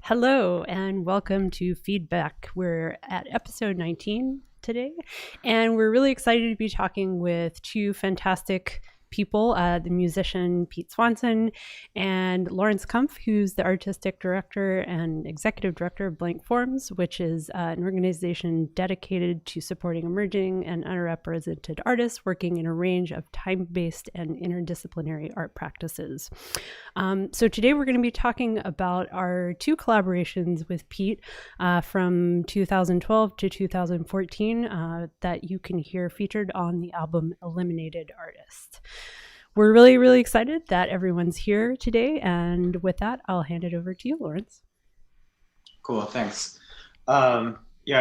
Hello and welcome to Feedback. We're at episode 19 today, and we're really excited to be talking with two fantastic people, the musician Pete Swanson and Lawrence Kumpf, who's the artistic director and executive director of Blank Forms, which is an organization dedicated to supporting emerging and underrepresented artists working in a range of time-based and interdisciplinary art practices. So today we're going to be talking about our two collaborations with Pete from 2012 to 2014 that you can hear featured on the album Eliminated Artist. We're really, really excited that everyone's here today. And with that, I'll hand it over to you, Lawrence. Cool, thanks. I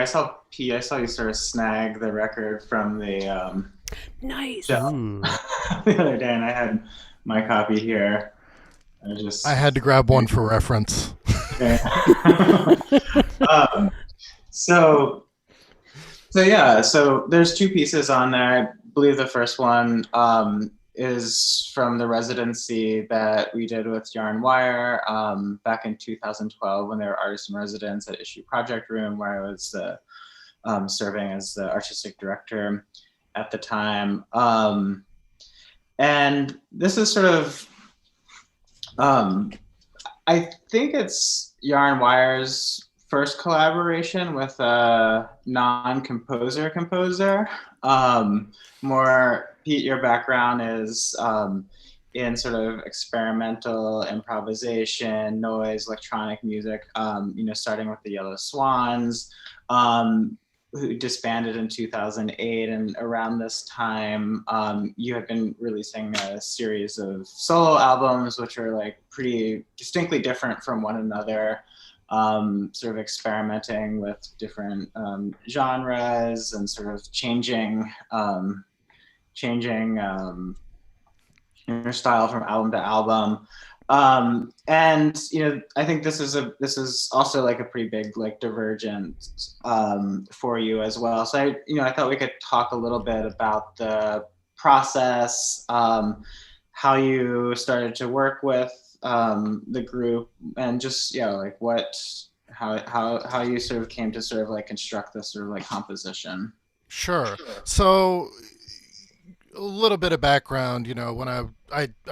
saw Pete. I saw you sort of snag the record from the Nice. show the other day, and I had my copy here. I had to grab one for reference. Okay. So there's two pieces on there. I believe the first one is from the residency that we did with Yarn Wire back in 2012 when they were artists in residence at Issue Project Room, where I was serving as the artistic director at the time. And this is sort of, I think it's Yarn Wire's first collaboration with a non-composer composer. More, Pete, your background is in sort of experimental improvisation, noise, electronic music, starting with the Yellow Swans, who disbanded in 2008. And around this time, you had been releasing a series of solo albums, which are like pretty distinctly different from one another. Sort of experimenting with different genres and sort of changing your style from album to album. And I think this is also like a pretty big like divergence for you as well. So I thought we could talk a little bit about the process, how you started to work with the group, and just how you sort of came to sort of like construct this sort of like composition. Sure. So a little bit of background, when I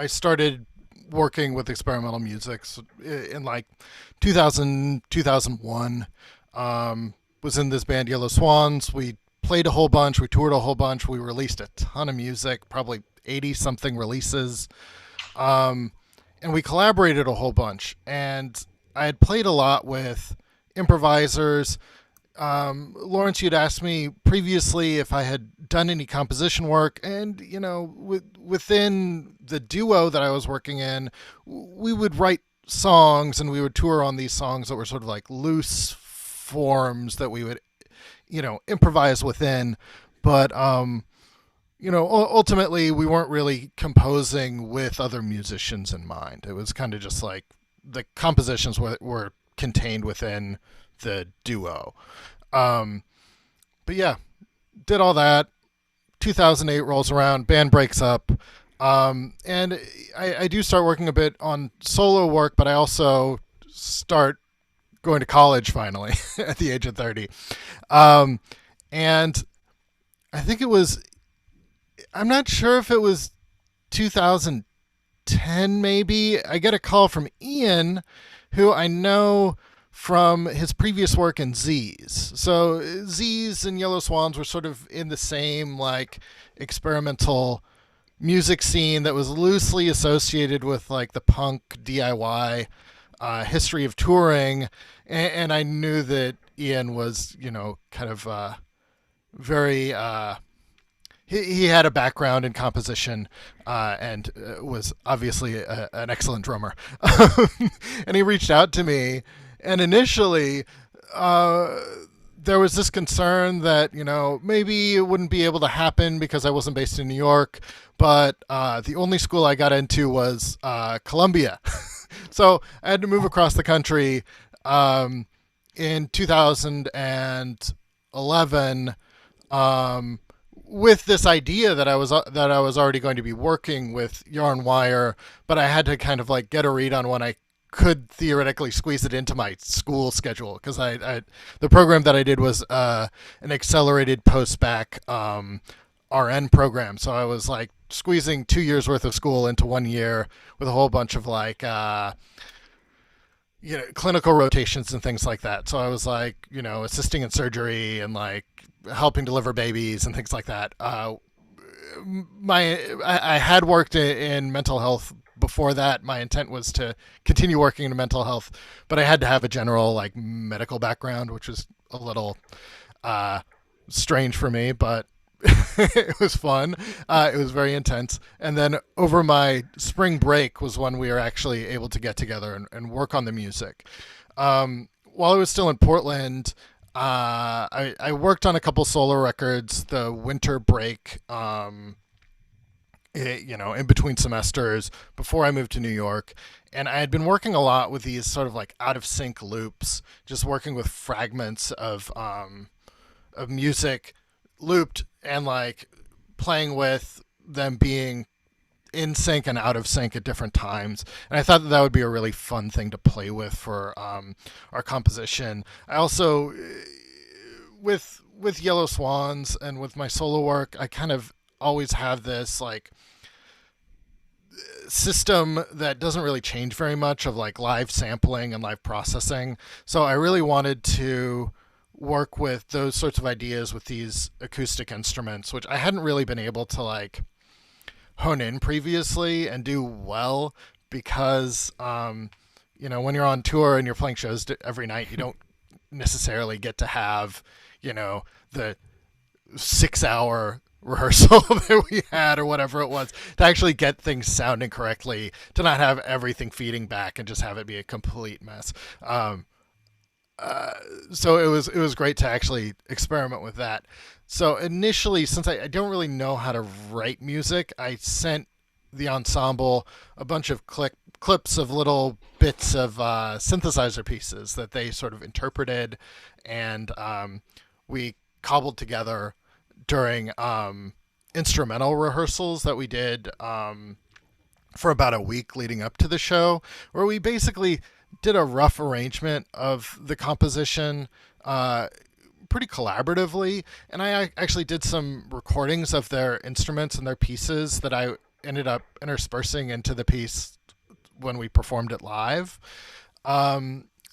started working with experimental music in like 2001, was in this band Yellow Swans. We played a whole bunch, we toured a whole bunch, we released a ton of music, probably 80 something releases. And we collaborated a whole bunch, and I had played a lot with improvisers. Lawrence, you'd asked me previously if I had done any composition work, and within the duo that I was working in, we would write songs and we would tour on these songs that were sort of like loose forms that we would improvise within, but ultimately we weren't really composing with other musicians in mind. It was kind of just like the compositions were contained within the duo. But yeah, did all that. 2008 rolls around, band breaks up. And I do start working a bit on solo work, but I also start going to college finally at the age of 30. And I think I'm not sure if it was 2010 maybe. I get a call from Ian, who I know from his previous work in Z's. So Z's and Yellow Swans were sort of in the same like experimental music scene that was loosely associated with like the punk DIY history of touring. And I knew that Ian was, kind of very... He had a background in composition and was obviously an excellent drummer. And he reached out to me, and initially there was this concern that, maybe it wouldn't be able to happen because I wasn't based in New York, but the only school I got into was Columbia. So I had to move across the country in 2011 with this idea that I was already going to be working with Yarn Wire, but I had to kind of like get a read on when I could theoretically squeeze it into my school schedule, because the program that I did was an accelerated post-bac RN program. So I was like squeezing 2 years worth of school into 1 year with a whole bunch of like clinical rotations and things like that. So I was like, assisting in surgery and like helping deliver babies and things like that. I had worked in mental health before that. My intent was to continue working in mental health, but I had to have a general like medical background, which was a little strange for me, but it was fun. It was very intense. And then over my spring break was when we were actually able to get together and work on the music. While I was still in Portland, I worked on a couple solo records the winter break, in between semesters before I moved to New York. And I had been working a lot with these sort of like out of sync loops, just working with fragments of music looped and like playing with them being in sync and out of sync at different times. And I thought that would be a really fun thing to play with for our composition. I also, with Yellow Swans and with my solo work, I kind of always have this like system that doesn't really change very much of like live sampling and live processing. So I really wanted to work with those sorts of ideas with these acoustic instruments, which I hadn't really been able to like hone in previously and do well, because when you're on tour and you're playing shows every night, you don't necessarily get to have the 6-hour rehearsal that we had or whatever it was to actually get things sounding correctly, to not have everything feeding back and just have it be a complete mess. So it was great to actually experiment with that. So initially, since I don't really know how to write music, I sent the ensemble a bunch of clips of little bits of synthesizer pieces that they sort of interpreted, and we cobbled together during instrumental rehearsals that we did for about a week leading up to the show, where we basically did a rough arrangement of the composition pretty collaboratively. And I actually did some recordings of their instruments and their pieces that I ended up interspersing into the piece when we performed it live.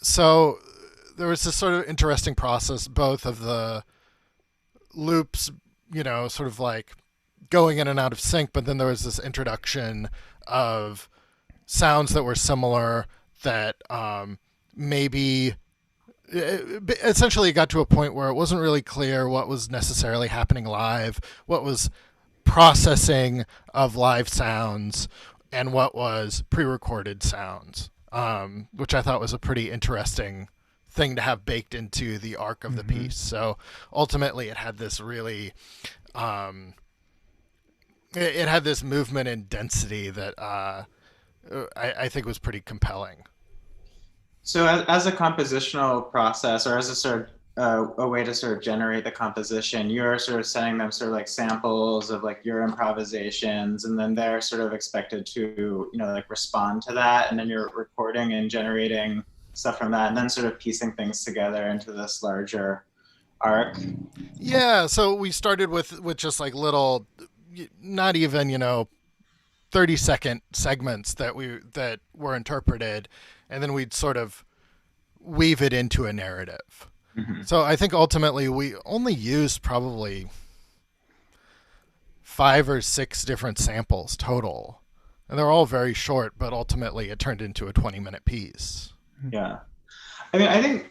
So there was this sort of interesting process, both of the loops, sort of like going in and out of sync, but then there was this introduction of sounds that were similar that maybe essentially it got to a point where it wasn't really clear what was necessarily happening live, what was processing of live sounds, and what was pre-recorded sounds, which I thought was a pretty interesting thing to have baked into the arc of the piece. So ultimately it had this really it had this movement and density that I think was pretty compelling. So as a compositional process, or as a sort of a way to sort of generate the composition, you're sort of sending them sort of like samples of like your improvisations, and then they're sort of expected to, like respond to that, and then you're recording and generating stuff from that, and then sort of piecing things together into this larger arc. Yeah, so we started with just like little, not even 30-second segments that were interpreted, and then we'd sort of weave it into a narrative. So I think ultimately we only used probably 5 or 6 different samples total, and they're all very short, but ultimately it turned into a 20-minute piece. Yeah. I mean, I think,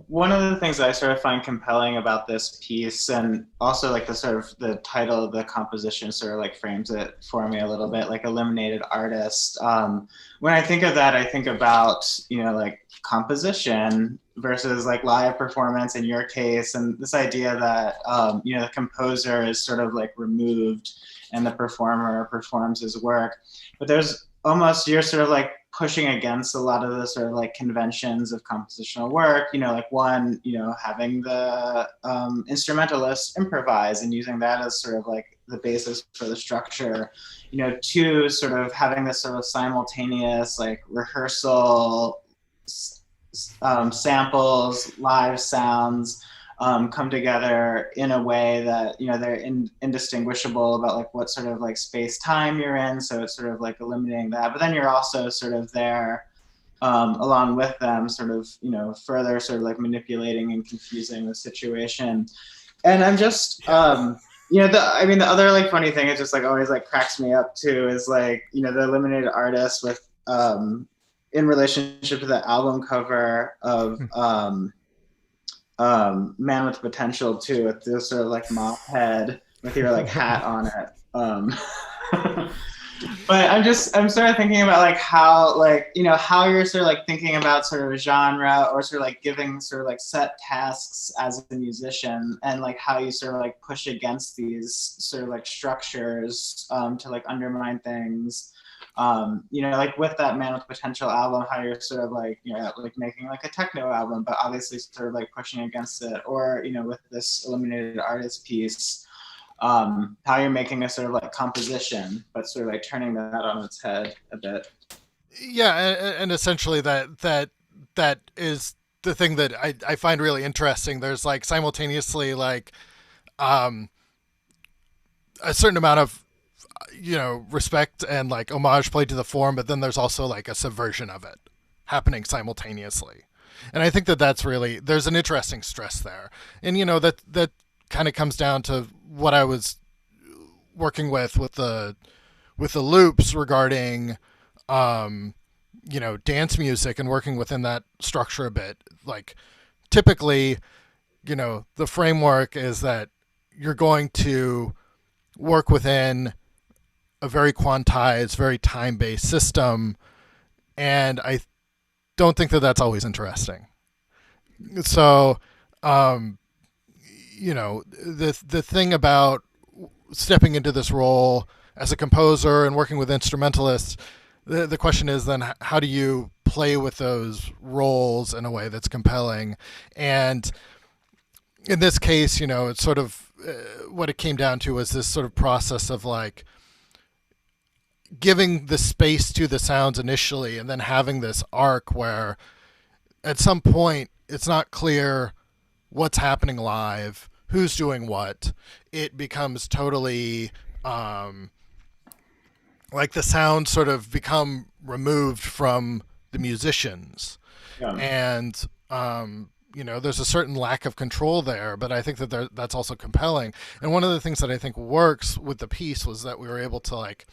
one of the things that I sort of find compelling about this piece, and also like the title of the composition sort of like frames it for me a little bit, like Eliminated Artist. When I think of that, I think about, like composition versus like live performance in your case, and this idea that, the composer is sort of like removed and the performer performs his work. But there's almost you're sort of like pushing against a lot of the sort of like conventions of compositional work, like one, having the instrumentalist improvise and using that as sort of like the basis for the structure, two, sort of having this sort of simultaneous like rehearsal, samples, live sounds, come together in a way that they're indistinguishable about like what sort of like space time you're in, so it's sort of like eliminating that, but then you're also sort of there along with them, sort of further sort of like manipulating and confusing the situation. And I'm just the other like funny thing, it just like always like cracks me up too, is like the eliminated artist with in relationship to the album cover of Man with Potential too, with this sort of like mop head with your like hat on it. But I'm sort of thinking about like how like how you're sort of like thinking about sort of genre, or sort of like giving sort of like set tasks as a musician, and like how you sort of like push against these sort of like structures to like undermine things. Like with that Man with Potential album, how you're sort of like, like making like a techno album, but obviously sort of like pushing against it, or, with this eliminated artist piece, how you're making a sort of like composition, but sort of like turning that on its head a bit. Yeah, and essentially that is the thing that I find really interesting. There's like simultaneously like a certain amount of respect and like homage played to the form, but then there's also like a subversion of it happening simultaneously. And I think that's really, there's an interesting stress there. And that kind of comes down to what I was working with the loops regarding dance music, and working within that structure a bit. Like typically, the framework is that you're going to work within a very quantized, very time-based system, and I don't think that that's always interesting. So, the thing about stepping into this role as a composer and working with instrumentalists, the question is then how do you play with those roles in a way that's compelling? And in this case, it's sort of what it came down to was this sort of process of like giving the space to the sounds initially, and then having this arc where at some point it's not clear what's happening live, who's doing what. It becomes totally like the sounds sort of become removed from the musicians. Yeah. And there's a certain lack of control there, but I think that that's also compelling. And one of the things that I think works with the piece was that we were able to like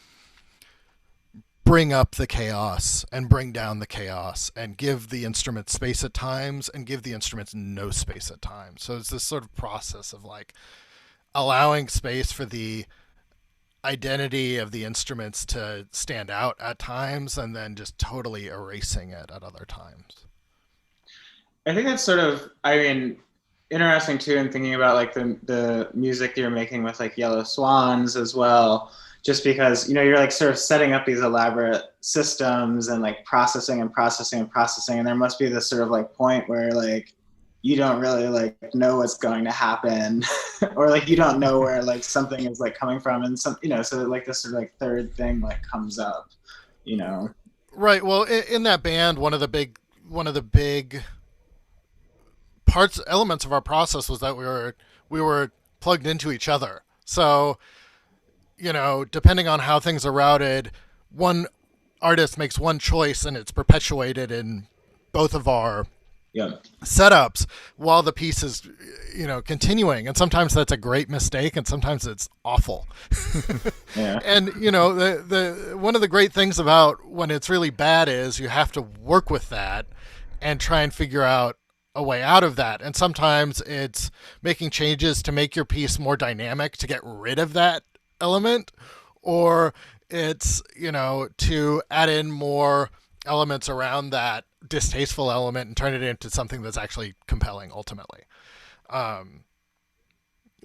bring up the chaos and bring down the chaos, and give the instruments space at times and give the instruments no space at times. So it's this sort of process of like allowing space for the identity of the instruments to stand out at times, and then just totally erasing it at other times. I think that's sort of, interesting too, in thinking about like the music you're making with like Yellow Swans as well, just because, you're like sort of setting up these elaborate systems and like processing, and there must be this sort of like point where like you don't really like know what's going to happen or like you don't know where like something is like coming from, and some, so like this sort of like third thing like comes up, Right. Well, in that band, one of the big elements of our process was that we were plugged into each other. So, depending on how things are routed, one artist makes one choice and it's perpetuated in both of our setups while the piece is, continuing. And sometimes that's a great mistake, and sometimes it's awful. Yeah. And, the one of the great things about when it's really bad is you have to work with that and try and figure out a way out of that. And sometimes it's making changes to make your piece more dynamic to get rid of that element, or it's to add in more elements around that distasteful element and turn it into something that's actually compelling ultimately.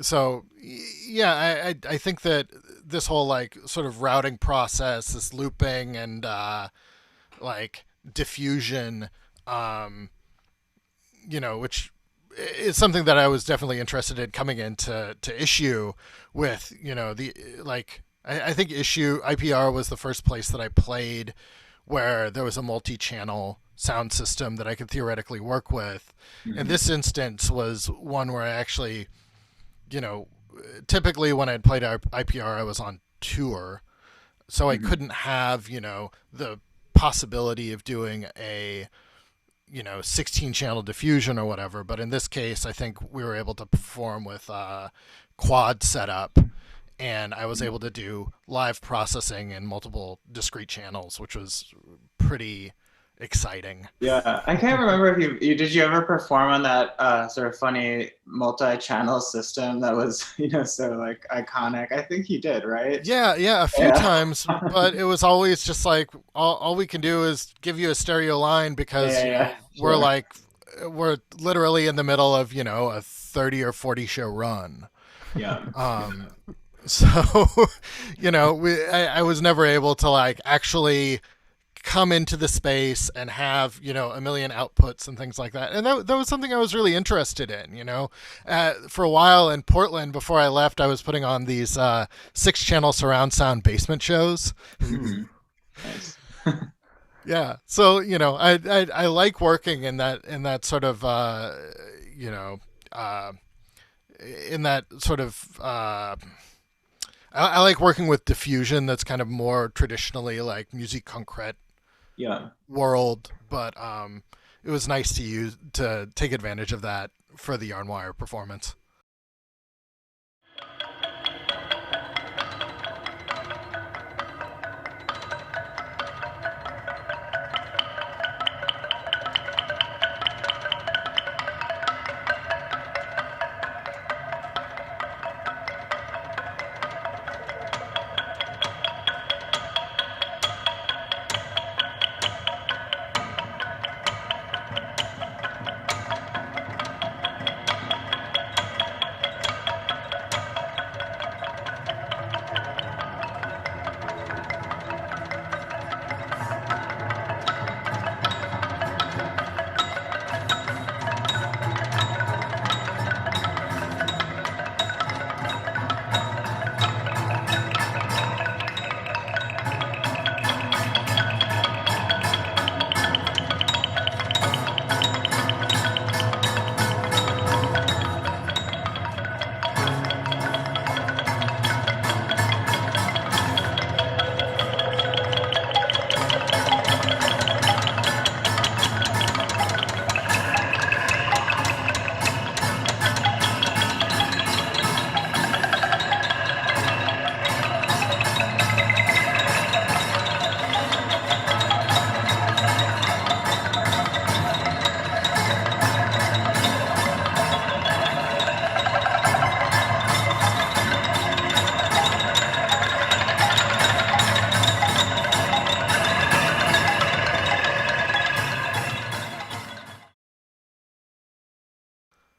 So yeah, I think that this whole like sort of routing process, this looping and like diffusion, um, which is something that I was definitely interested in coming into to issue with, the like I think issue IPR was the first place that I played where there was a multi-channel sound system that I could theoretically work with. And Mhm. this instance was one where I actually, you know, typically when I'd played IPR, I was on tour, so I Mhm. couldn't have, the possibility of doing a 16 channel diffusion or whatever. But in this case, I think we were able to perform with quad setup, and I was able to do live processing in multiple discrete channels, which was pretty exciting. Yeah, I can't remember if you did you ever perform on that sort of funny multi-channel system that was so like iconic. I think you did, right? Yeah, a few Yeah. times, but it was always just like all we can do is give you a stereo line because, Yeah, yeah, sure. we're literally in the middle of, a 30 or 40 show run. Yeah. Um, so, I was never able to like actually come into the space and have a million outputs and things like that, and that was something I was really interested in. For a while in Portland before I left, I was putting on these 6 channel surround sound basement shows. Mm, nice. Yeah, so I like working in that sort of you know uh, in that sort of I like working with diffusion that's kind of more traditionally like musique concrète Yeah. world, but it was nice to take advantage of that for the Yarnwire performance.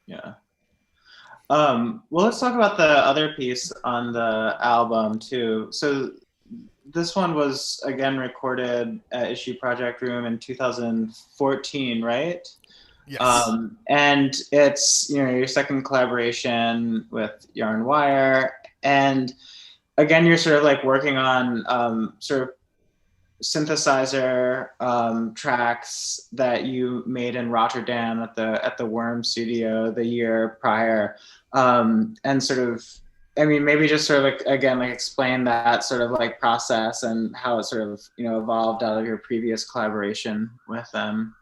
Yeah. Well, let's talk about the other piece on the album too. So this one was again recorded at Issue Project Room in 2014, right? Yes. And it's your second collaboration with Yarn Wire, and again you're sort of like working on sort of synthesizer tracks that you made in Rotterdam at the Worm Studio the year prior, and sort of, I mean, maybe just sort of like again like explain that sort of like process and how it sort of evolved out of your previous collaboration with them.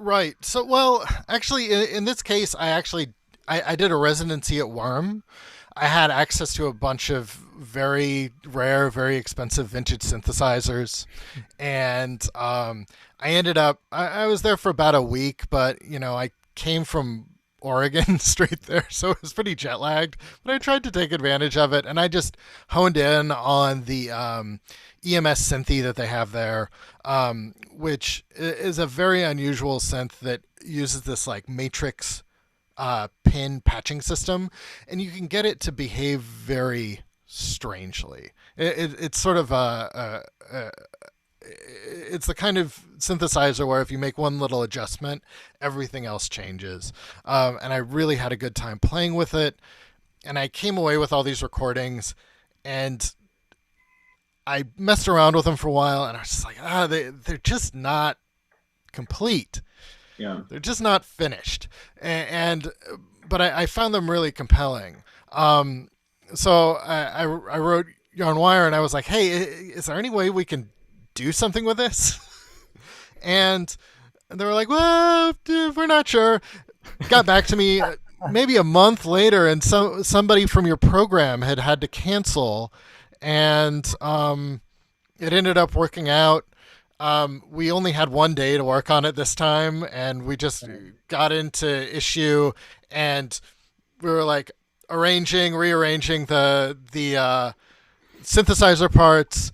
Right. So, well, actually, in this case, I did a residency at Worm. I had access to a bunch of very rare, very expensive vintage synthesizers, and I ended up. I was there for about a week, but I came from Oregon straight there, so it was pretty jet lagged. But I tried to take advantage of it, and I just honed in on the EMS synthy that they have there, which is a very unusual synth that uses this like matrix pin patching system, and you can get it to behave very strangely. It's sort of it's the kind of synthesizer where if you make one little adjustment, everything else changes. And I really had a good time playing with it. And I came away with all these recordings, and I messed around with them for a while, and I was just like, they're just not complete. Yeah. They're just not finished. But I found them really compelling. So I wrote Yarn Wire, and I was like, hey, is there any way we can do something with this? And they were like, well, we're not sure. Got back to me maybe a month later, and somebody from your program had to cancel, and it ended up working out. We only had one day to work on it this time, and we just got into issue, and we were like rearranging the synthesizer parts.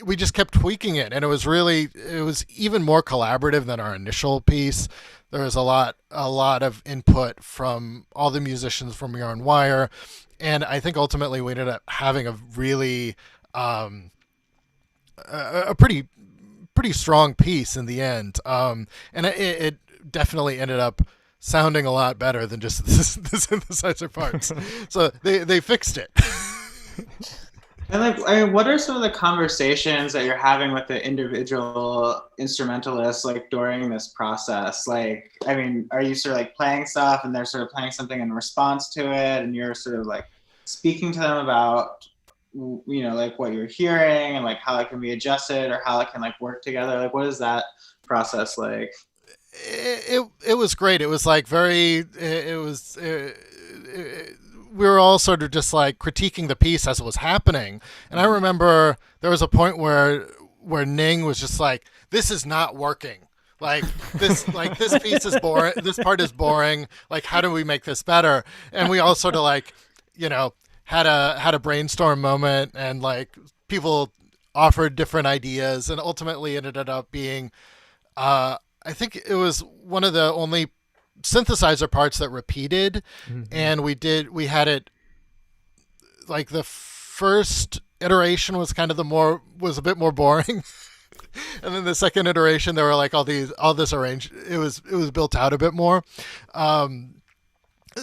We just kept tweaking it, and it was even more collaborative than our initial piece. There was a lot of input from all the musicians from Yarn Wire, and I think ultimately we ended up having a really a pretty strong piece in the end. And it definitely ended up sounding a lot better than just the synthesizer parts. So they fixed it. And I mean, what are some of the conversations that you're having with the individual instrumentalists, like during this process? Like, I mean, are you sort of like playing stuff and they're sort of playing something in response to it, and you're sort of like speaking to them about, like what you're hearing and like how it can be adjusted or how it can like work together? Like, what is that process like? It was great. It was like we were all sort of just like critiquing the piece as it was happening. And I remember there was a point where Ning was just like, this is not working. This piece is boring. This part is boring. Like, how do we make this better? And we all sort of like, had a brainstorm moment, and like people offered different ideas, and ultimately ended up being, I think it was one of the only synthesizer parts that repeated. Mm-hmm. And we had it like the first iteration was kind of was a bit more boring. And then the second iteration, there were like all this arranged, it was built out a bit more.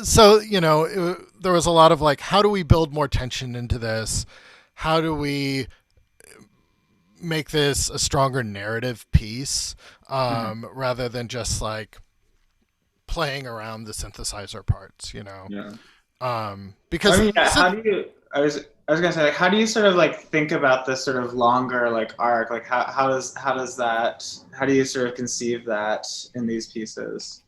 So, there was a lot of like, how do we build more tension into this? How do we make this a stronger narrative piece, rather than just like playing around the synthesizer parts, Yeah. Because I mean, how do you? I was gonna say, like, how do you sort of like think about this sort of longer like arc? Like, how do you sort of conceive that in these pieces?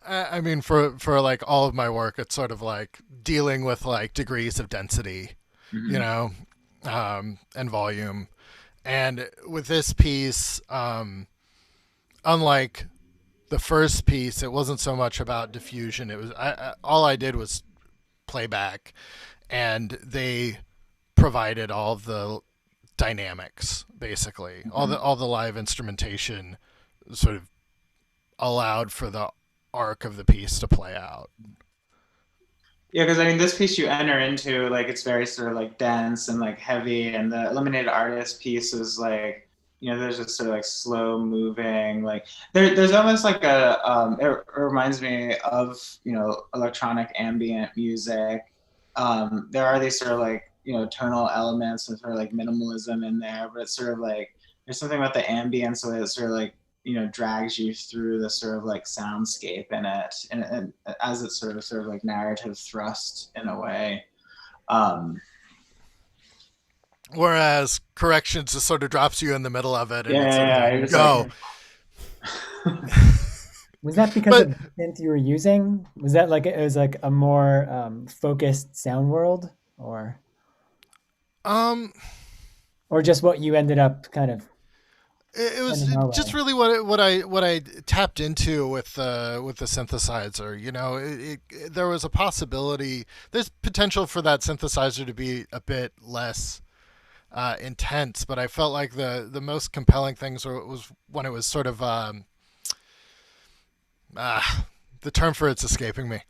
I mean, for like all of my work, it's sort of like dealing with like degrees of density, and volume. And with this piece, unlike the first piece, it wasn't so much about diffusion. It was all I did was playback, and they provided all of the dynamics, basically. All the live instrumentation sort of allowed for the arc of the piece to play out. Yeah, because I mean, this piece you enter into, like, it's very sort of like dense and like heavy, and the Eliminated Artist piece is like, there's just sort of like slow moving, like there's almost like it reminds me of, electronic ambient music. There are these sort of like, tonal elements and sort of like minimalism in there, but it's sort of like, there's something about the ambience so it sort of like, drags you through the sort of like soundscape in it, and as it's sort of like narrative thrust in a way. Whereas Corrections just sort of drops you in the middle of it, and it's go. Was that because of the synth you were using? Was that like it was like a more focused sound world, or just what you ended up kind of? It was just really what I tapped into with the synthesizer. There was a possibility. There's potential for that synthesizer to be a bit less intense, but I felt like the most compelling things was when it was sort of the term for it's escaping me.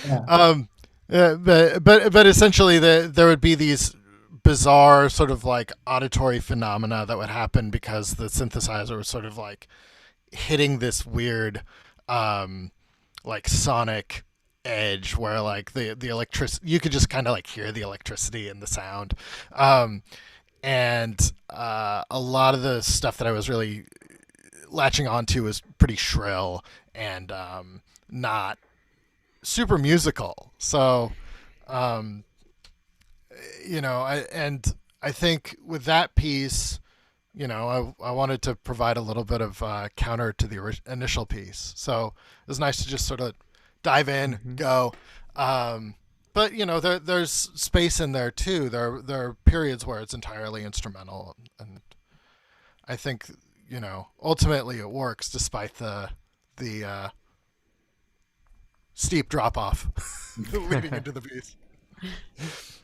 Yeah. But essentially there would be these bizarre sort of like auditory phenomena that would happen because the synthesizer was sort of like hitting this weird like sonic edge where like the electricity, you could just kind of like hear the electricity in the sound. And a lot of the stuff that I was really latching onto was pretty shrill and not super musical. So I think with that piece, I wanted to provide a little bit of counter to the initial piece. So it was nice to just sort of dive in, go. But there's space in there too. There are periods where it's entirely instrumental, and I think ultimately it works despite the steep drop off leading into the piece.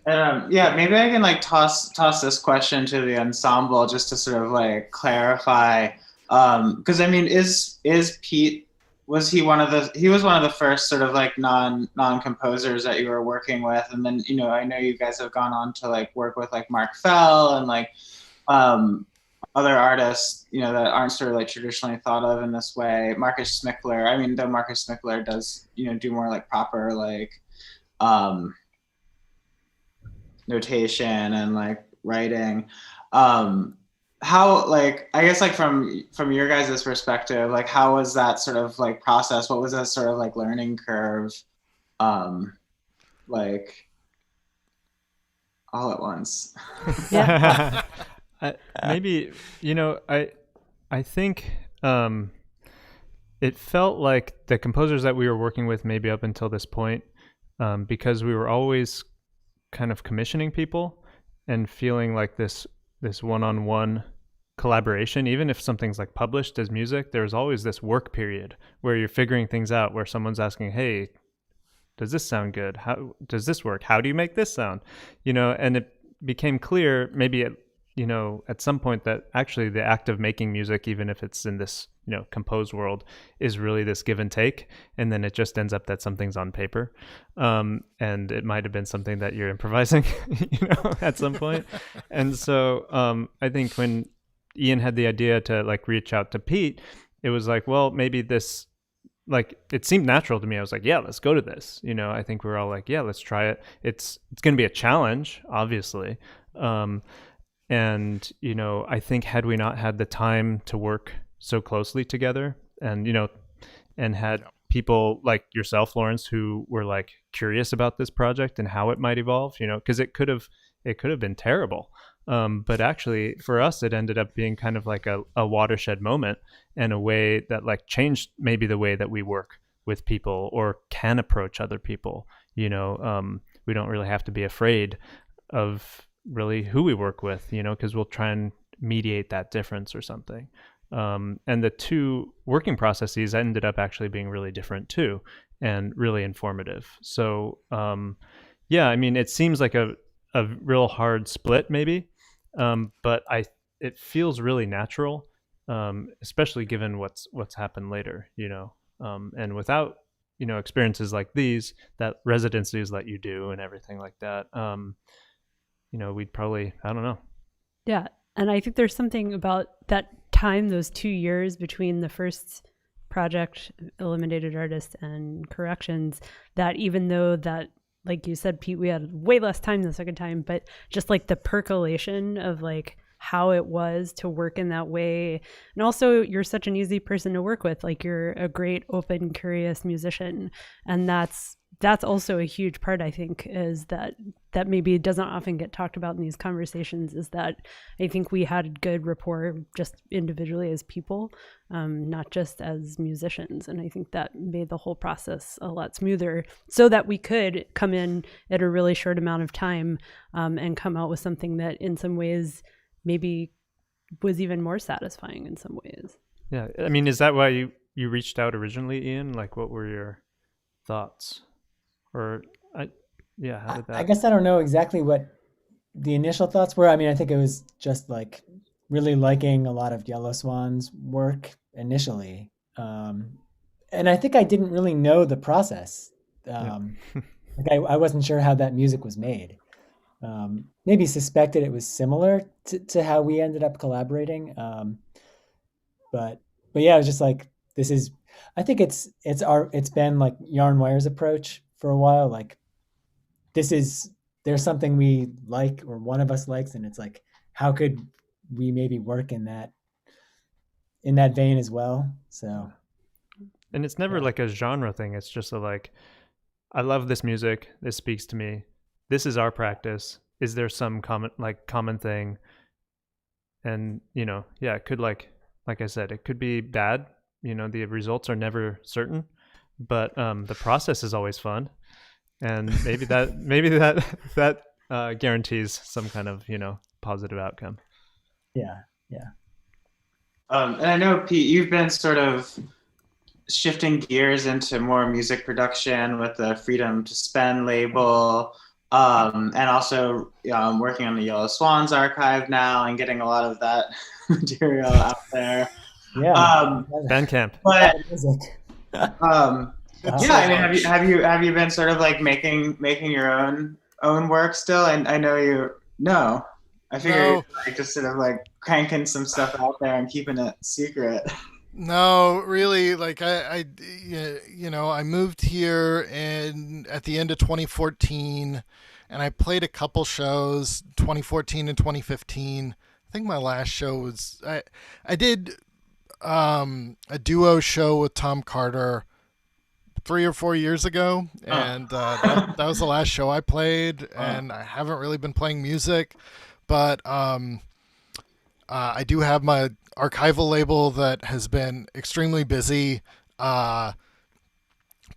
Maybe I can like toss this question to the ensemble just to sort of like clarify. Because I mean, is Pete, he was one of the first sort of like non composers that you were working with, and then I know you guys have gone on to like work with like Mark Fell and like other artists that aren't sort of like traditionally thought of in this way. Marcus Smickler. I mean, though Marcus Smickler does do more like proper like notation and like writing. How, like, I guess like from your guys' perspective, like how was that sort of like process? What was that sort of like learning curve? Like all at once. Yeah. Maybe, I think it felt like the composers that we were working with maybe up until this point, because we were always kind of commissioning people and feeling like this one-on-one collaboration. Even if something's like published as music, there's always this work period where you're figuring things out, where someone's asking, hey, does this sound good? How does this work? How do you make this sound? And it became clear maybe at some point that actually the act of making music, even if it's in this composed world, is really this give and take, and then it just ends up that something's on paper, and it might have been something that you're improvising at some point. And so I think when Ian had the idea to like reach out to Pete, it was like, well, maybe this, like, it seemed natural to me. I was like, yeah, let's go to this. I think we were all like, yeah, let's try it. It's going to be a challenge, obviously. And, I think had we not had the time to work so closely together and, and had people like yourself, Lawrence, who were like curious about this project and how it might evolve, because it could have been terrible. But actually for us, it ended up being kind of like a watershed moment and a way that like changed maybe the way that we work with people or can approach other people. We don't really have to be afraid of really who we work with, because we'll try and mediate that difference or something. And the two working processes ended up actually being really different too, and really informative. So I mean, it seems like a real hard split maybe, but it feels really natural, especially given what's happened later, and without experiences like these, that residencies that you do and everything like that, we'd probably, I don't know. Yeah. And I think there's something about that time, those 2 years between the first project, Eliminated Artist, and Corrections, that even though that, like you said, Pete, we had way less time the second time, but just like the percolation of like how it was to work in that way. And also you're such an easy person to work with. Like you're a great, open, curious musician. And that's also a huge part, I think, is that maybe doesn't often get talked about in these conversations, is that I think we had good rapport just individually as people, not just as musicians. And I think that made the whole process a lot smoother so that we could come in at a really short amount of time and come out with something that in some ways maybe was even more satisfying in some ways. Yeah. I mean, is that why you reached out originally, Ian? Like, what were your thoughts? Or how did that? I guess I don't know exactly what the initial thoughts were. I mean, I think it was just like really liking a lot of Yellow Swan's work initially. And I think I didn't really know the process. Like I wasn't sure how that music was made. Maybe suspected it was similar to how we ended up collaborating. But yeah, it was just like this is. I think it's been like Yarn Wire's approach for a while. Like this is there's something we like or one of us likes, and it's like how could we maybe work in that vein as well. So And it's never like a genre thing. It's just a like, I love this music. This speaks to me. This is our practice. Is there some common thing? And it could like I said, it could be bad. The results are never certain, but the process is always fun. And maybe that guarantees some kind of positive outcome. Yeah. And I know, Pete, you've been sort of shifting gears into more music production with the Freedom to Spend label, and also working on the Yellow Swans archive now and getting a lot of that material out there. Yeah. Bandcamp. But Wow. yeah, I mean, have you been sort of like making your own work still? And I know no. I figure you're like just sort of like cranking some stuff out there and keeping it secret. No, really. Like I moved here at the end of 2014, and I played a couple shows 2014 and 2015. I think my last show was I did a duo show with Tom Carter 3 or 4 years ago, and that was the last show I played, and I haven't really been playing music, but I do have my archival label that has been extremely busy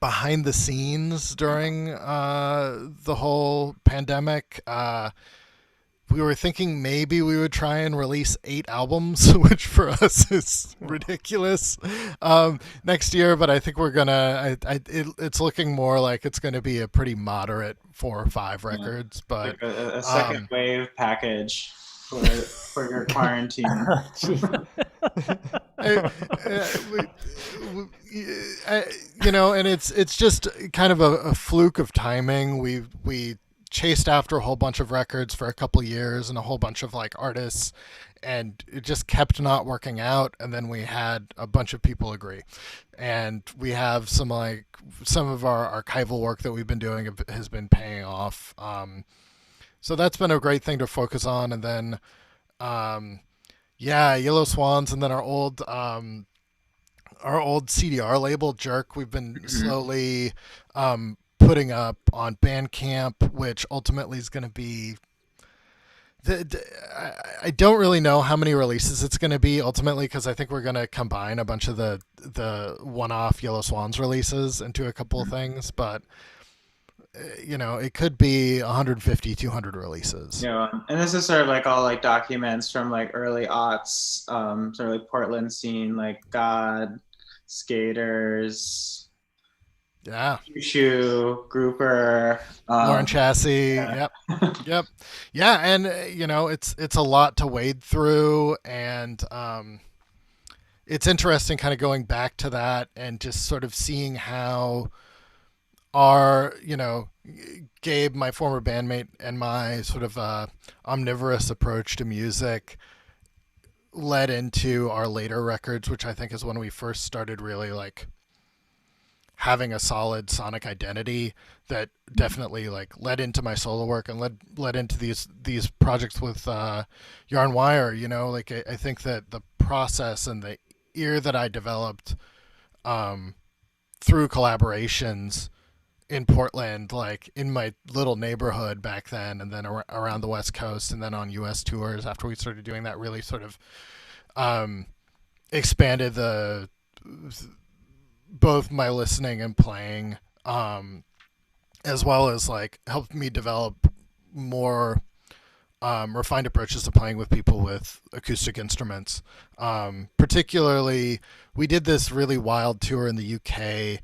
behind the scenes during the whole pandemic. We were thinking maybe we would try and release 8 albums, which for us is ridiculous, next year. But I think we're gonna. It's looking more like it's going to be a pretty moderate 4 or 5 records. But like a second wave package for your quarantine. And it's just kind of a fluke of timing. We chased after a whole bunch of records for a couple years and a whole bunch of like artists, and it just kept not working out. And then we had a bunch of people agree, and we have some of our archival work that we've been doing has been paying off. So that's been a great thing to focus on. And then Yellow Swans, and then our old CDR label Jerk, we've been slowly putting up on Bandcamp, which ultimately is going to be I don't really know how many releases it's going to be ultimately, because I think we're going to combine a bunch of the one-off Yellow Swans releases into a couple of things, but it could be 150, 200 releases. Yeah, and this is sort of like all like documents from like early aughts, sort of like Portland scene, like God, Skaters, Shoe, Grouper, Lauren Chassis. Yep. Yeah, and it's a lot to wade through, and it's interesting kind of going back to that and just sort of seeing how our Gabe, my former bandmate, and my sort of omnivorous approach to music led into our later records, which I think is when we first started really like having a solid sonic identity that definitely like led into my solo work and led into these projects with Yarn Wire. I think that the process and the ear that I developed through collaborations in Portland, like in my little neighborhood back then, and then around the West Coast, and then on US tours after we started doing that, really sort of expanded both my listening and playing, as well as like helped me develop more refined approaches to playing with people with acoustic instruments. Particularly, we did this really wild tour in the UK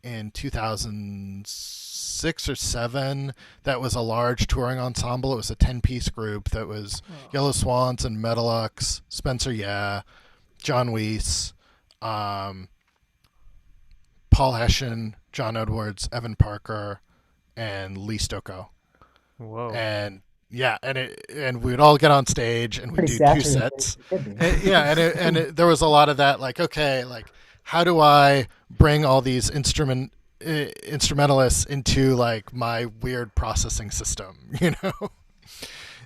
in 2006 or 7 that was a large touring ensemble. It was a 10-piece group that was Yellow Swans and Metalux, Spencer John Weiss, Paul Hessian, John Edwards, Evan Parker, and Lee Stocco. Whoa. And and we would all get on stage and we'd do 2 sets. There was a lot of that, like, okay, like, how do I bring all these instrumentalists into like my weird processing system,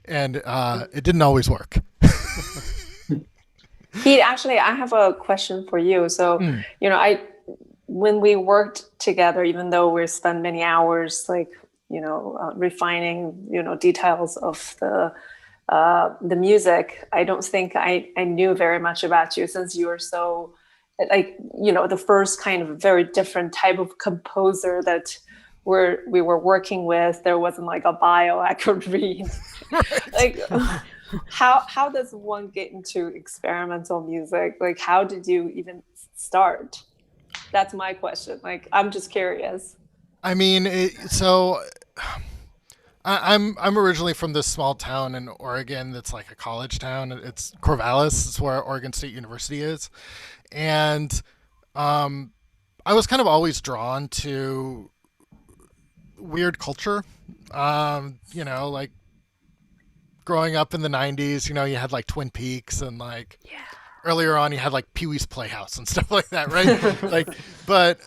And it didn't always work. Pete, actually, I have a question for you. So, when we worked together, even though we spent many hours, like, refining, details of the music, I don't think I knew very much about you, since you were so, like, the first kind of very different type of composer that we were working with. There wasn't like a bio I could read. Like, how does one get into experimental music? Like, how did you even start? That's my question. Like, I'm just curious. I mean, I'm originally from this small town in Oregon that's like a college town. It's Corvallis. It's where Oregon State University is. And I was kind of always drawn to weird culture. Like growing up in the 90s, you had like Twin Peaks and like earlier on you had like Pee-wee's Playhouse and stuff like that, right? Like, but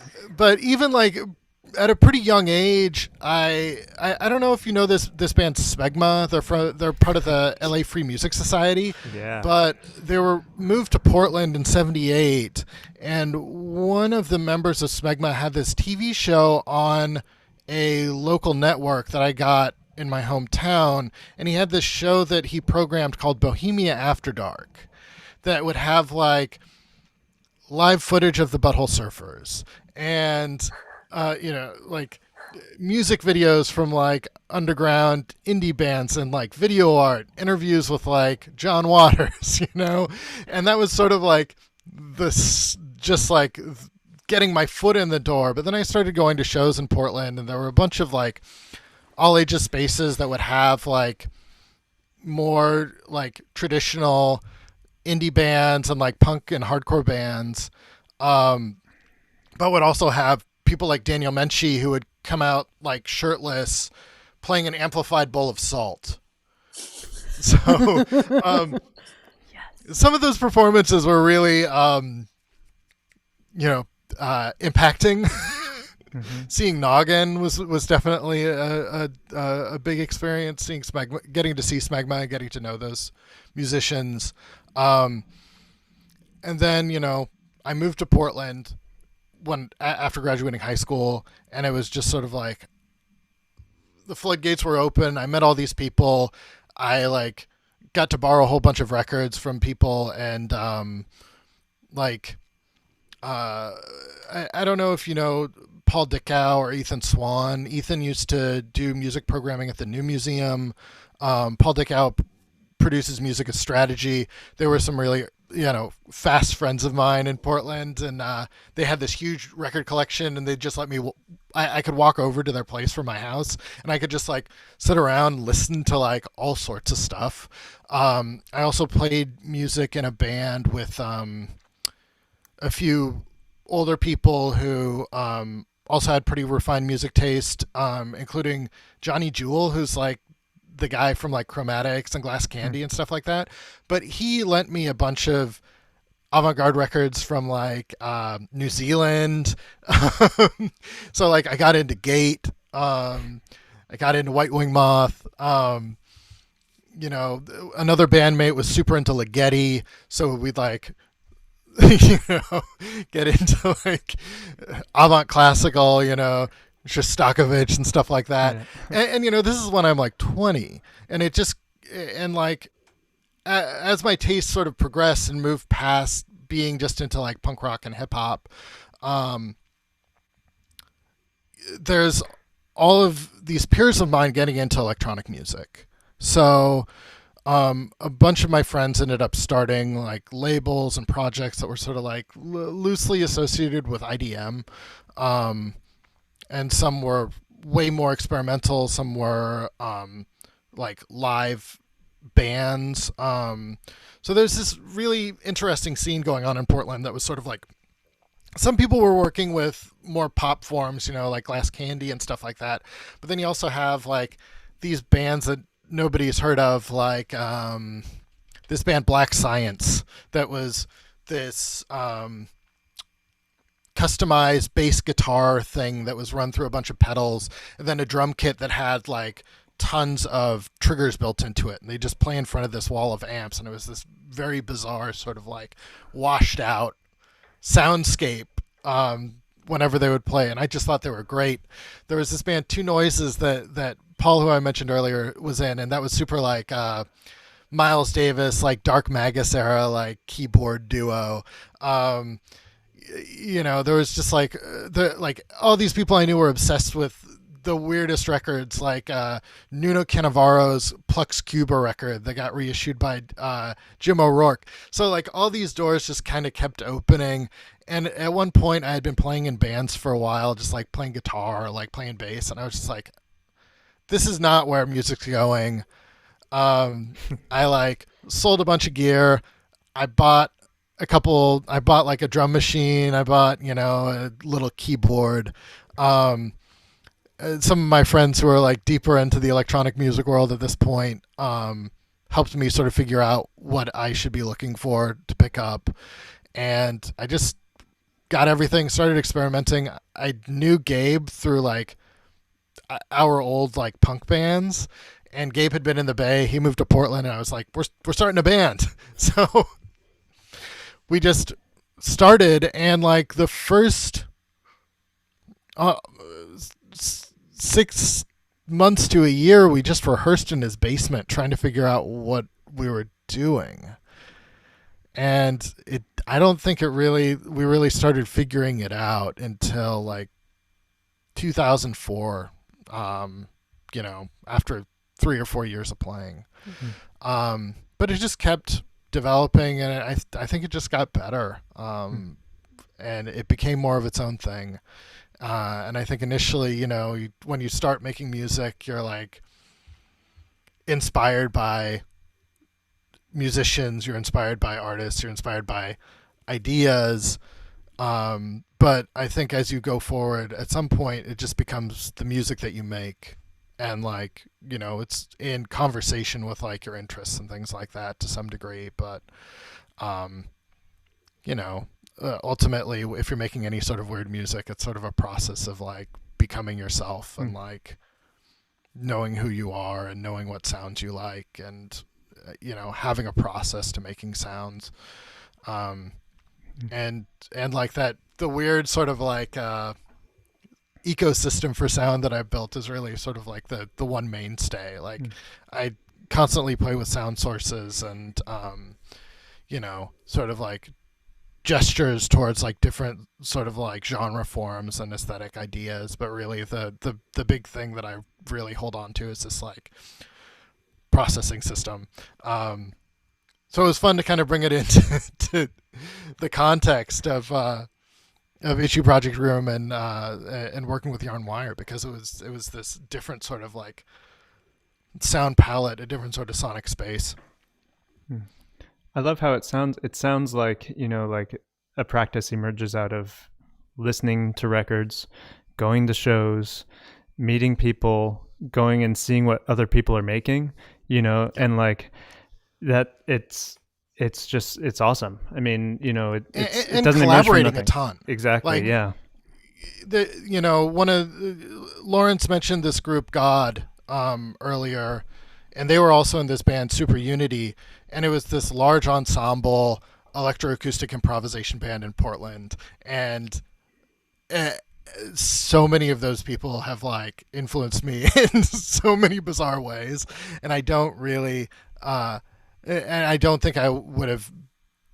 even like at a pretty young age, I don't know if you know this band Smegma. They're part of the LA Free Music Society. Yeah. But they were moved to Portland in '78, and one of the members of Smegma had this TV show on a local network that I got in my hometown, and he had this show that he programmed called Bohemia After Dark that would have like live footage of the Butthole Surfers and like music videos from like underground indie bands and like video art, interviews with like John Waters, and that was sort of like this, just like getting my foot in the door. But then I started going to shows in Portland, and there were a bunch of like all ages spaces that would have like more like traditional indie bands and like punk and hardcore bands, but would also have people like Daniel Menchie who would come out like shirtless playing an amplified bowl of salt. So some of those performances were really impacting. Seeing Noggin was definitely a big experience. Seeing Smegma, getting to see Smegma and getting to know those musicians. And then, I moved to Portland after graduating high school, and it was just sort of like the floodgates were open. I met all these people. I like got to borrow a whole bunch of records from people, and I don't know if you know Paul Dickow or Ethan Swan. Ethan used to do music programming at the New Museum. Paul Dickow produces music as strategy. There were some really fast friends of mine in Portland, and they had this huge record collection, and they just let me I could walk over to their place from my house, and I could just like sit around and listen to like all sorts of stuff. I also played music in a band with a few older people who also had pretty refined music taste, including Johnny Jewel, who's like the guy from like Chromatics and Glass Candy and stuff like that. But he lent me a bunch of avant-garde records from like New Zealand. So like I got into Gate. I got into White Wing Moth. Another bandmate was super into Ligeti. So we'd like, get into like avant classical, Shostakovich and stuff like that. Yeah. And this is when I'm like 20, and it just, and like, as my taste sort of progressed and moved past being just into like punk rock and hip hop, there's all of these peers of mine getting into electronic music. So, a bunch of my friends ended up starting like labels and projects that were sort of like loosely associated with IDM. and some were way more experimental. Some were like live bands. So there's this really interesting scene going on in Portland that was sort of like, some people were working with more pop forms, like Glass Candy and stuff like that. But then you also have like these bands that nobody's heard of, like this band Black Science, that was this customized bass guitar thing that was run through a bunch of pedals, and then a drum kit that had like tons of triggers built into it, and they just play in front of this wall of amps, and it was this very bizarre sort of like washed out soundscape whenever they would play, and I just thought they were great. There was this band Two Noises that Paul, who I mentioned earlier, was in, and that was super like Miles Davis, like Dark Magus era, like keyboard duo. There was just like all these people I knew were obsessed with the weirdest records, like Nuno Cannavaro's Plux Cuba record that got reissued by Jim O'Rourke. So like all these doors just kind of kept opening. And at one point I had been playing in bands for a while, just like playing guitar or like playing bass. And I was just like, this is not where music's going. I like sold a bunch of gear. I bought like a drum machine. I bought, a little keyboard. Some of my friends who are like deeper into the electronic music world at this point helped me sort of figure out what I should be looking for to pick up. And I just got everything, started experimenting. I knew Gabe through like our old like punk bands, and Gabe had been in the Bay. He moved to Portland, and I was like, we're starting a band. So we just started, and like the first 6 months to a year, we just rehearsed in his basement trying to figure out what we were doing. And I don't think we really started figuring it out until like 2004, after 3 or 4 years of playing. Mm-hmm. But it just kept developing, and I think it just got better. And it became more of its own thing. And I think initially, when you start making music, you're like inspired by musicians, you're inspired by artists, you're inspired by ideas. But I think as you go forward, at some point, it just becomes the music that you make. And like, it's in conversation with like your interests and things like that to some degree. But, ultimately, if you're making any sort of weird music, it's sort of a process of like becoming yourself and like knowing who you are and knowing what sounds you like, and having a process to making sounds, and like that, the weird sort of like ecosystem for sound that I've built is really sort of like the one mainstay. Like I constantly play with sound sources and sort of like gestures towards like different sort of like genre forms and aesthetic ideas, but really the big thing that I really hold on to is this like processing system. So it was fun to kind of bring it into to the context of Issue Project Room and working with Yarn Wire, because it was this different sort of like sound palette, a different sort of sonic space. I love how it sounds. It sounds like, like a practice emerges out of listening to records, going to shows, meeting people, going and seeing what other people are making, and like that it's awesome. I mean, it doesn't emerge from nothing. A ton. Exactly. Like, yeah. One of Lawrence mentioned this group God earlier, and they were also in this band Super Unity, and it was this large ensemble electroacoustic improvisation band in Portland, and so many of those people have like influenced me in so many bizarre ways, and I don't really and I don't think I would have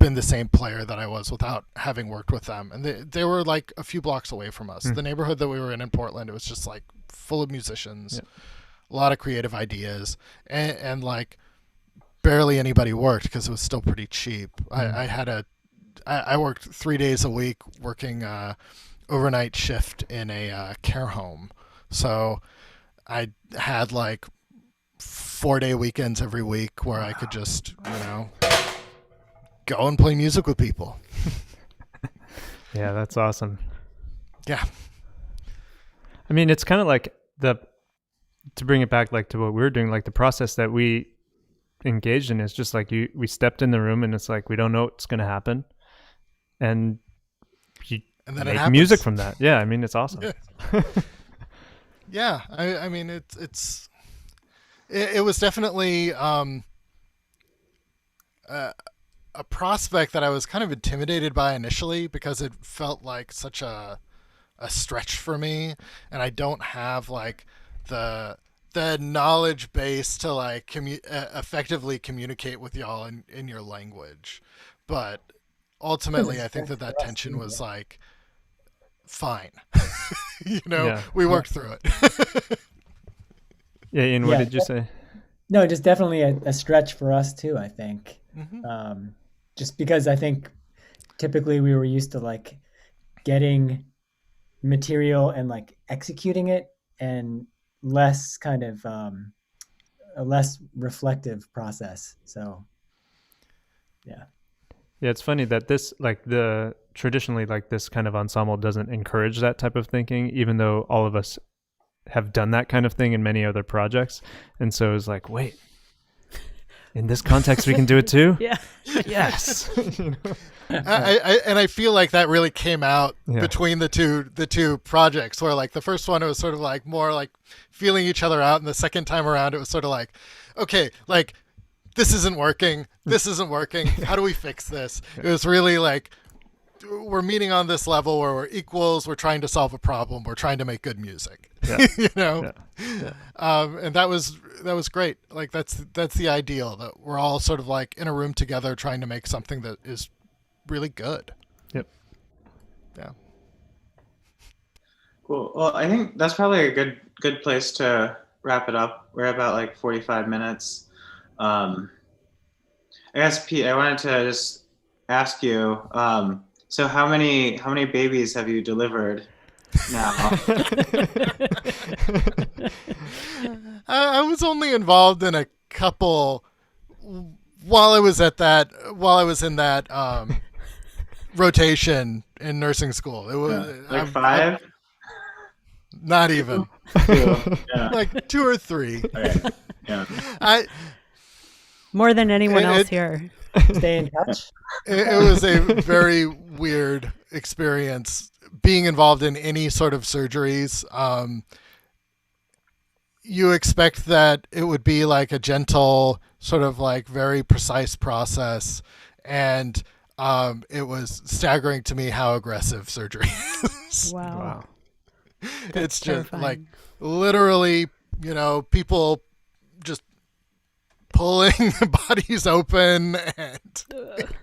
been the same player that I was without having worked with them. And they were like a few blocks away from us. The neighborhood that we were in Portland, it was just like full of musicians, a lot of creative ideas, and like barely anybody worked because it was still pretty cheap. I worked 3 days a week working overnight shift in a care home. So I had like 4-day weekends every week where I could just, go and play music with people. Yeah, that's awesome. Yeah. I mean, it's kind of like to bring it back like to what we were doing, like the process that we engaged in is just like we stepped in the room and it's like we don't know what's going to happen. And then make music from that. Yeah, I mean, it's awesome. Yeah, yeah, I mean, it was definitely a prospect that I was kind of intimidated by initially because it felt like such a stretch for me, and I don't have like the knowledge base to like effectively communicate with y'all in your language. But ultimately, I think that tension was like fine. We worked through it. Yeah, Ian, what did you say? No, just definitely a stretch for us too, I think. Mm-hmm. Just because I think typically we were used to like getting material and like executing it, and less kind of a less reflective process. So yeah, it's funny that this like traditionally like this kind of ensemble doesn't encourage that type of thinking, even though all of us have done that kind of thing in many other projects. And so it's like, wait, in this context we can do it too. Yeah. Yes. I feel like that really came out between the two projects, where like the first one it was sort of like more like feeling each other out, and the second time around it was sort of like, okay, like this isn't working, how do we fix this? It was really like, we're meeting on this level where we're equals, we're trying to solve a problem, we're trying to make good music. And that was great. Like that's the ideal, that we're all sort of like in a room together trying to make something that is really good. Yep. Yeah. Cool. Well, I think that's probably a good place to wrap it up. We're about like 45 minutes. I guess, Pete, I wanted to just ask you, so how many babies have you delivered now? I was only involved in a couple while I was in that rotation in nursing school. It was like 5? Not even. 2. Yeah. Like 2 or 3. Okay. Yeah. More than anyone else here. Stay in touch. It was a very weird experience being involved in any sort of surgeries. You expect that it would be like a gentle, sort of like very precise process, and it was staggering to me how aggressive surgery is. Wow. It's just terrifying. like literally, people just pulling the bodies open, and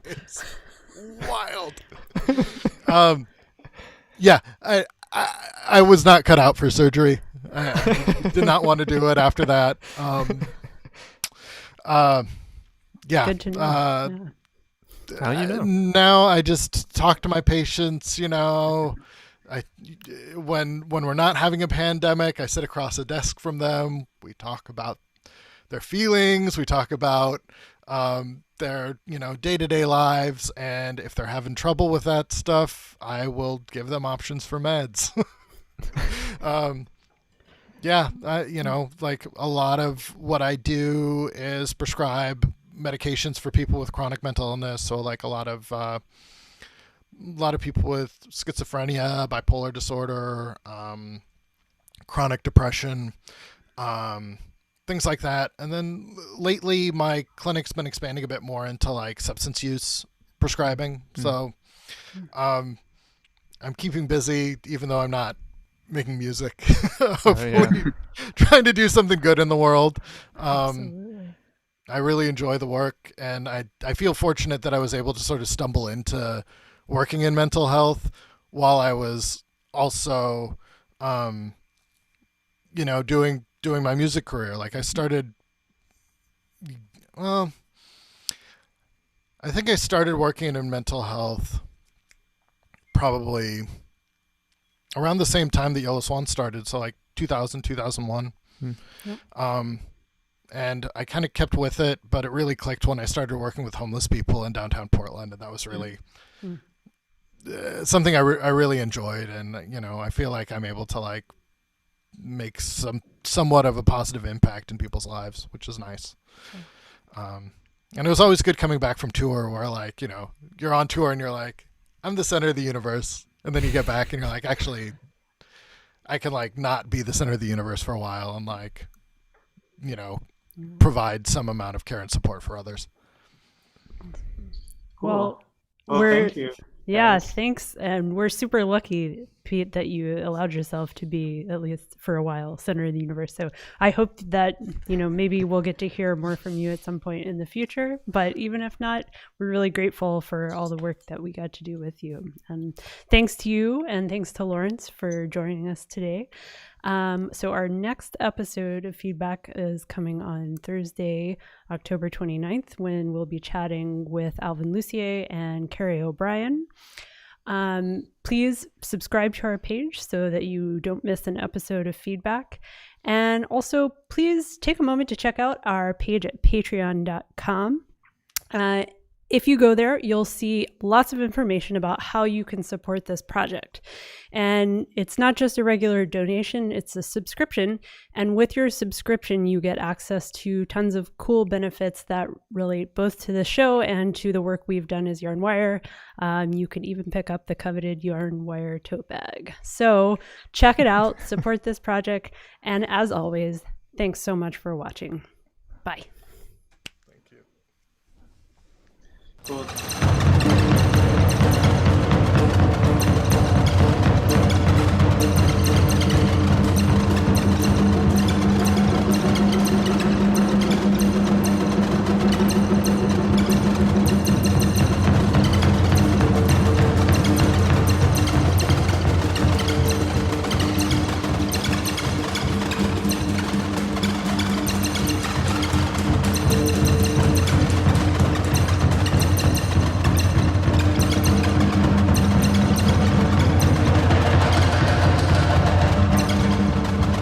it's wild. Yeah, I was not cut out for surgery. I did not want to do it after that. Yeah. Good to know. How you know? Now I just talk to my patients. When we're not having a pandemic, I sit across a desk from them. We talk about their feelings. We talk about their day-to-day lives, and if they're having trouble with that stuff, I will give them options for meds. Like a lot of what I do is prescribe medications for people with chronic mental illness. So like a lot of people with schizophrenia, bipolar disorder, chronic depression, things like that. And then lately my clinic's been expanding a bit more into like substance use prescribing. So I'm keeping busy, even though I'm not making music. Hopefully trying to do something good in the world. I really enjoy the work, and I feel fortunate that I was able to sort of stumble into working in mental health while I was also doing my music career. Like I think I started working in mental health probably around the same time that Yellow Swan started, so like 2000, 2001. Yep. And I kind of kept with it, but it really clicked when I started working with homeless people in downtown Portland, and that was really something I really enjoyed. And I feel like I'm able to like make somewhat of a positive impact in people's lives, which is nice. And it was always good coming back from tour, where like you're on tour and you're like, I'm the center of the universe, and then you get back and you're like, actually, I can like not be the center of the universe for a while and like provide some amount of care and support for others. Well, thank you. Yeah, thanks. And we're super lucky, Pete, that you allowed yourself to be, at least for a while, center of the universe. So I hope that, maybe we'll get to hear more from you at some point in the future. But even if not, we're really grateful for all the work that we got to do with you. And thanks to you, and thanks to Lawrence for joining us today. So our next episode of Feedback is coming on Thursday, October 29th, when we'll be chatting with Alvin Lucier and Carrie O'Brien. Please subscribe to our page so that you don't miss an episode of Feedback. And also, please take a moment to check out our page at patreon.com. If you go there, you'll see lots of information about how you can support this project. And it's not just a regular donation, it's a subscription. And with your subscription, you get access to tons of cool benefits that relate both to the show and to the work we've done as Yarn Wire. You can even pick up the coveted Yarn Wire tote bag. So check it out, support this project. And as always, thanks so much for watching. Bye. Cool.